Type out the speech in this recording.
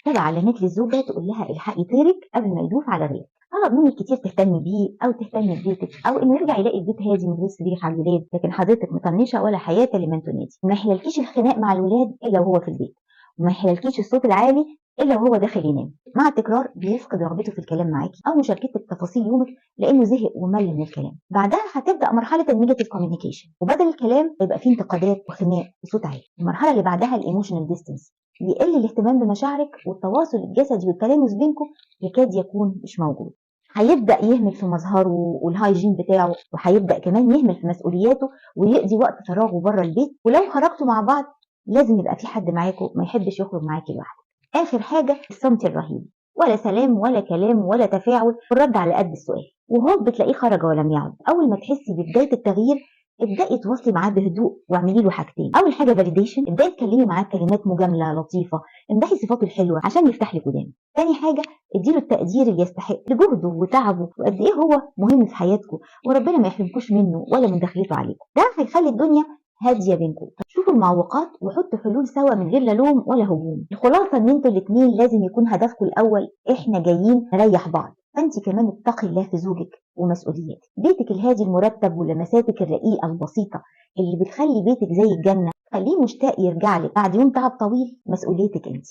7 علامات للزوجة تقول لها الحقي طيرك قبل ما يدوف على غيرك. طلب منك كتير تهتمي بيه او تهتمي ببيتك او انه يرجع يلاقي البيت هادي من غير صريخ على الولاد، لكن حضرتك مطنشه ولا حياه لمن تنادي. ما يحللكيش الخناق مع الولاد الا وهو في البيت، وما يحللكيش الصوت العالي الا وهو داخل ينام. مع التكرار بيفقد رغبته في الكلام معاكي او مشاركتك تفاصيل يومك لانه زهق ومل من الكلام. بعدها هتبدا مرحله النيجاتيف كوميونيكيشن، وبدل الكلام يبقى فيه انتقادات وخناق وصوت عالي. المرحله اللي بعدها الايموشنال ديستانس، بيقل الاهتمام بمشاعرك والتواصل الجسدي والتلامس بينكم يكاد يكون مش موجود. هيبدا يهمل في مظهره والهايجين بتاعه، وهيبدا كمان يهمل في مسؤولياته ويقضي وقت فراغه بره البيت. ولو خرجتوا مع بعض لازم يبقى في حد معاكم، ما يحبش يخرج معاكي لوحده. اخر حاجه الصمت الرهيب، ولا سلام ولا كلام ولا تفاعل، والرد على قد السؤال، وهو بتلاقيه خرج ولم يعد. اول ما تحسي ببدايه التغيير ابدأي تواصلي معاه بهدوء واعملي له حاجتين. اول حاجه فاليديشن، ابدأي تكلمي معاه كلمات مجامله لطيفه، امدحي صفاته الحلوه عشان يفتح لك ودانه. تاني حاجه اديله التقدير اللي يستحق لجهده وتعبه وقد ايه هو مهم في حياتكم، وربنا ما يحرمكوش منه ولا من دخلته عليكم. ده هيخلي الدنيا هاديه بينكم. شوفوا المعوقات وحطوا حلول سوا من غير لا لوم ولا هجوم. الخلاصه ان انتوا الاثنين لازم يكون هدفكم الاول احنا جايين نريح بعض. فانت كمان اتقي الله في زوجك ومسؤولياتك. بيتك الهادي المرتب ولمساتك الرقيقه البسيطه اللي بتخلي بيتك زي الجنه، خليه مشتاق يرجع لك بعد يوم تعب طويل، مسؤوليتك انت.